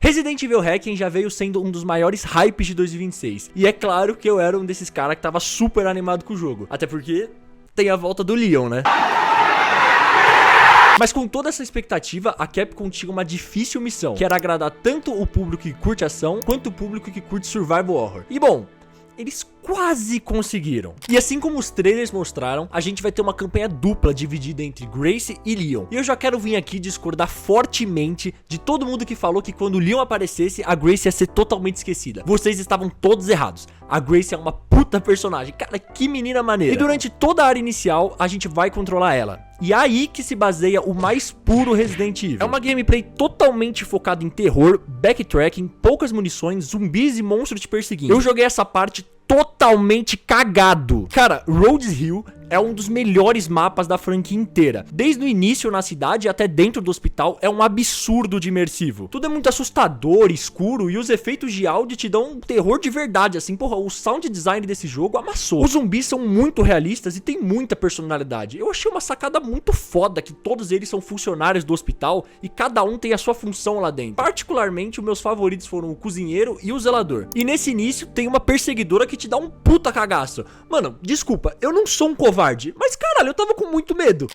Resident Evil Requiem já veio sendo um dos maiores hypes de 2026. E é claro que eu era um desses caras que tava super animado com o jogo. Até porque tem a volta do Leon, né? Mas com toda essa expectativa, a Capcom tinha uma difícil missão, que era agradar tanto o público que curte ação, quanto o público que curte survival horror. E bom, eles quase conseguiram. E assim como os trailers mostraram, a gente vai ter uma campanha dupla dividida entre Grace e Leon. E eu já quero vir aqui discordar fortemente de todo mundo que falou que quando o Leon aparecesse, a Grace ia ser totalmente esquecida. Vocês estavam todos errados. A Grace é uma puta personagem. Cara, que menina maneira. E durante toda a área inicial, a gente vai controlar ela. E é aí que se baseia o mais puro Resident Evil. É uma gameplay totalmente focada em terror, backtracking, poucas munições, zumbis e monstros te perseguindo. Eu joguei essa parte totalmente cagado. Cara, Rhodes Hill é um dos melhores mapas da franquia inteira. Desde o início na cidade até dentro do hospital é um absurdo de imersivo. Tudo é muito assustador, escuro e os efeitos de áudio te dão um terror de verdade, assim, porra, o sound design desse jogo amassou. Os zumbis são muito realistas e tem muita personalidade. Eu achei uma sacada muito foda que todos eles são funcionários do hospital e cada um tem a sua função lá dentro. Particularmente, os meus favoritos foram o cozinheiro e o zelador. E nesse início tem uma perseguidora que te dá um puta cagaço. Mano, desculpa, eu não sou um covarde, mas caralho, eu tava com muito medo.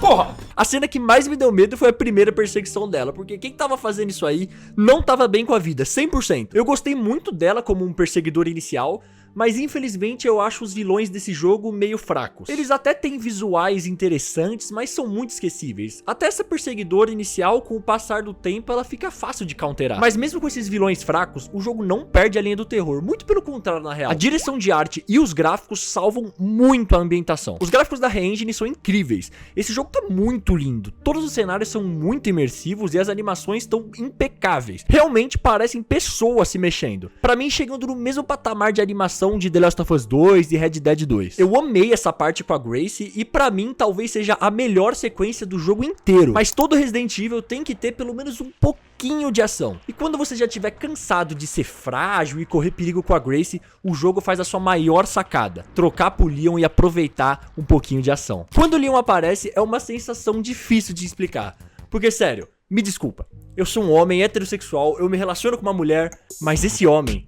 Porra! A cena que mais me deu medo foi a primeira perseguição dela, porque quem tava fazendo isso aí não tava bem com a vida, 100%. Eu gostei muito dela como um perseguidor inicial, mas infelizmente eu acho os vilões desse jogo meio fracos. Eles até têm visuais interessantes, mas são muito esquecíveis. Até essa perseguidora inicial, com o passar do tempo, ela fica fácil de counterar. Mas mesmo com esses vilões fracos, o jogo não perde a linha do terror, muito pelo contrário na real. A direção de arte e os gráficos salvam muito a ambientação. Os gráficos da Re-Engine são incríveis. Esse jogo tá muito lindo, todos os cenários são muito imersivos e as animações estão impecáveis. Realmente parecem pessoas se mexendo. Pra mim, chegando no mesmo patamar de animação de The Last of Us 2 e Red Dead 2. Eu amei essa parte com a Grace e pra mim talvez seja a melhor sequência do jogo inteiro. Mas todo Resident Evil tem que ter pelo menos um pouquinho de ação. E quando você já estiver cansado de ser frágil e correr perigo com a Grace, o jogo faz a sua maior sacada: trocar pro Leon e aproveitar um pouquinho de ação. Quando o Leon aparece, é uma sensação difícil de explicar. Porque sério, me desculpa, eu sou um homem heterossexual, eu me relaciono com uma mulher, mas esse homem,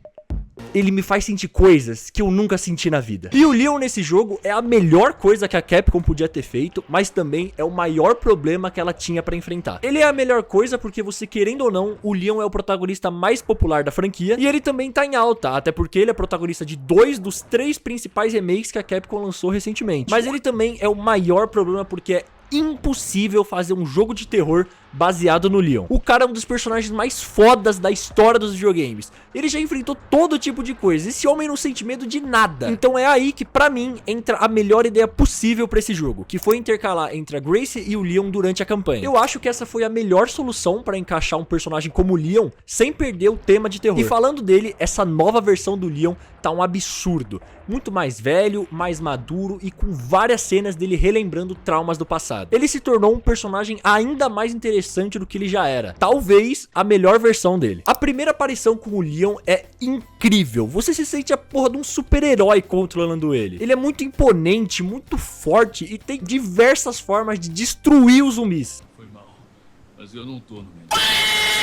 ele me faz sentir coisas que eu nunca senti na vida. E o Leon nesse jogo é a melhor coisa que a Capcom podia ter feito, mas também é o maior problema que ela tinha pra enfrentar. Ele é a melhor coisa porque você, querendo ou não, o Leon é o protagonista mais popular da franquia e ele também tá em alta, até porque ele é protagonista de 2 dos 3 principais remakes que a Capcom lançou recentemente. Mas ele também é o maior problema porque é impossível fazer um jogo de terror baseado no Leon. O cara é um dos personagens mais fodas da história dos videogames. Ele já enfrentou todo tipo de coisa. Esse homem não sente medo de nada. Então é aí que, pra mim, entra a melhor ideia possível pra esse jogo, que foi intercalar entre a Grace e o Leon durante a campanha. Eu acho que essa foi a melhor solução pra encaixar um personagem como o Leon sem perder o tema de terror. E falando dele, essa nova versão do Leon tá um absurdo. Muito mais velho, mais maduro e com várias cenas dele relembrando traumas do passado. Ele se tornou um personagem ainda mais interessante do que ele já era. Talvez a melhor versão dele. A primeira aparição com o Leon é incrível. Você se sente a porra de um super-herói controlando ele. Ele é muito imponente, muito forte e tem diversas formas de destruir os zumbis. Foi mal, mas eu não tô no meio.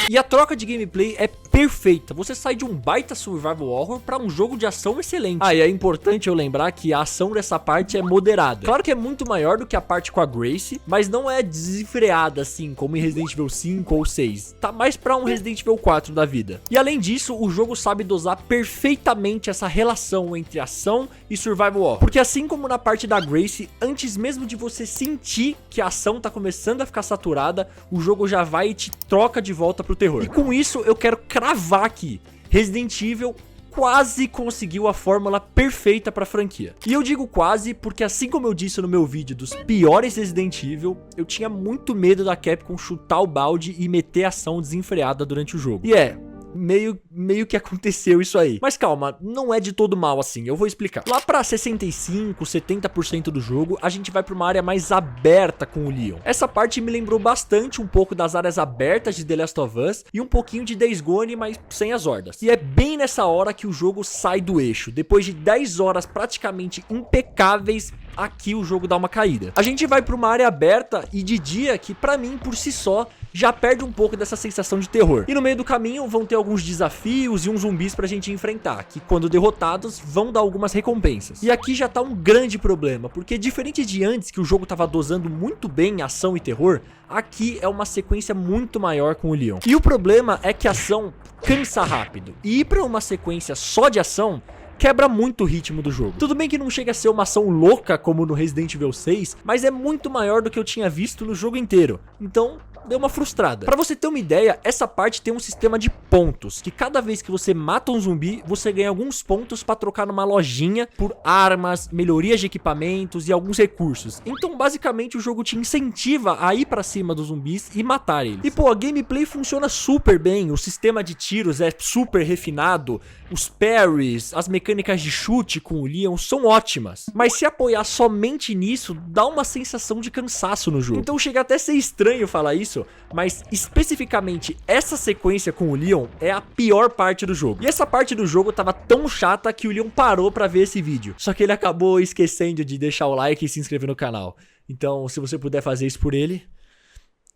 E a troca de gameplay é perfeita. Você sai de um baita survival horror pra um jogo de ação excelente. Ah, e é importante eu lembrar que a ação dessa parte é moderada. Claro que é muito maior do que a parte com a Grace, mas não é desenfreada assim, como em Resident Evil 5 ou 6. Tá mais pra um Resident Evil 4 da vida. E além disso, o jogo sabe dosar perfeitamente essa relação entre ação e survival horror. Porque assim como na parte da Grace, antes mesmo de você sentir que a ação tá começando a ficar saturada, o jogo já vai e te troca de volta pro terror. E com isso eu quero cravar aqui: Resident Evil quase conseguiu a fórmula perfeita pra franquia. E eu digo quase porque, assim como eu disse no meu vídeo dos piores Resident Evil, eu tinha muito medo da Capcom chutar o balde e meter ação desenfreada durante o jogo. E meio que aconteceu isso aí. Mas calma, não é de todo mal assim, eu vou explicar. Lá pra 65, 70% do jogo, a gente vai pra uma área mais aberta com o Leon. Essa parte me lembrou bastante um pouco das áreas abertas de The Last of Us e um pouquinho de Days Gone, mas sem as hordas. E é bem nessa hora que o jogo sai do eixo. Depois de 10 horas praticamente impecáveis, aqui o jogo dá uma caída. A gente vai pra uma área aberta e de dia que, pra mim, por si só, já perde um pouco dessa sensação de terror. E no meio do caminho vão ter alguns desafios e uns zumbis pra gente enfrentar, que quando derrotados vão dar algumas recompensas. E aqui já tá um grande problema, porque diferente de antes que o jogo tava dosando muito bem ação e terror, aqui é uma sequência muito maior com o Leon. E o problema é que a ação cansa rápido, e ir pra uma sequência só de ação quebra muito o ritmo do jogo. Tudo bem que não chega a ser uma ação louca como no Resident Evil 6, mas é muito maior do que eu tinha visto no jogo inteiro. Então deu uma frustrada. Pra você ter uma ideia, essa parte tem um sistema de pontos, que cada vez que você mata um zumbi, você ganha alguns pontos pra trocar numa lojinha por armas, melhorias de equipamentos e alguns recursos. Então basicamente o jogo te incentiva a ir pra cima dos zumbis e matar eles. E pô, a gameplay funciona super bem, o sistema de tiros é super refinado, os parries, as mecânicas de chute com o Leon são ótimas. Mas se apoiar somente nisso, dá uma sensação de cansaço no jogo. Então chega até a ser estranho falar isso, mas especificamente essa sequência com o Leon é a pior parte do jogo. E essa parte do jogo tava tão chata que o Leon parou pra ver esse vídeo. Só que ele acabou esquecendo de deixar o like e se inscrever no canal. Então se você puder fazer isso por ele,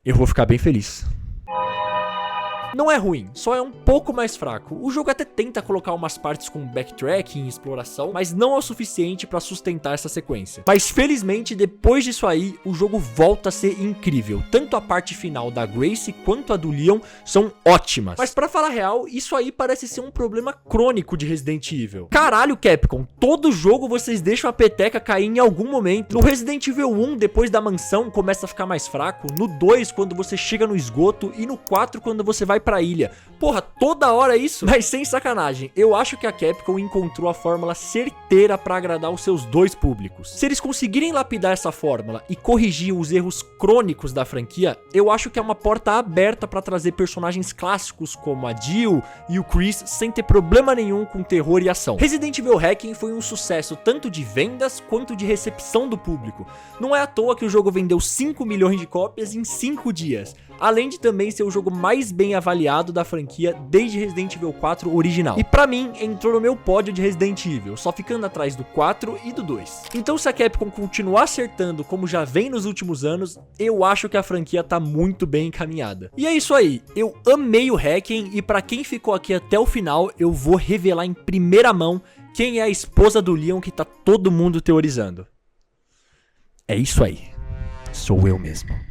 eu vou ficar bem feliz. Não é ruim, só é um pouco mais fraco. O jogo até tenta colocar umas partes com backtracking e exploração, mas não é o suficiente pra sustentar essa sequência. Mas felizmente, depois disso aí, o jogo volta a ser incrível. Tanto a parte final da Grace quanto a do Leon são ótimas. Mas pra falar a real, isso aí parece ser um problema crônico de Resident Evil. Caralho, Capcom, todo jogo vocês deixam a peteca cair em algum momento. No Resident Evil 1, depois da mansão, começa a ficar mais fraco. No 2, quando você chega no esgoto. E no 4, quando você vai pra ilha. Porra, toda hora isso? Mas sem sacanagem, eu acho que a Capcom encontrou a fórmula certeira pra agradar os seus dois públicos. Se eles conseguirem lapidar essa fórmula e corrigir os erros crônicos da franquia, eu acho que é uma porta aberta pra trazer personagens clássicos como a Jill e o Chris sem ter problema nenhum com terror e ação. Resident Evil Hacking foi um sucesso tanto de vendas quanto de recepção do público. Não é à toa que o jogo vendeu 5 milhões de cópias em 5 dias. Além de também ser o jogo mais bem avaliado da franquia desde Resident Evil 4 original. E pra mim, entrou no meu pódio de Resident Evil, só ficando atrás do 4 e do 2. Então se a Capcom continuar acertando como já vem nos últimos anos, eu acho que a franquia tá muito bem encaminhada. E é isso aí, eu amei o Hacking e pra quem ficou aqui até o final, eu vou revelar em primeira mão quem é a esposa do Leon que tá todo mundo teorizando. É isso aí, sou eu mesmo.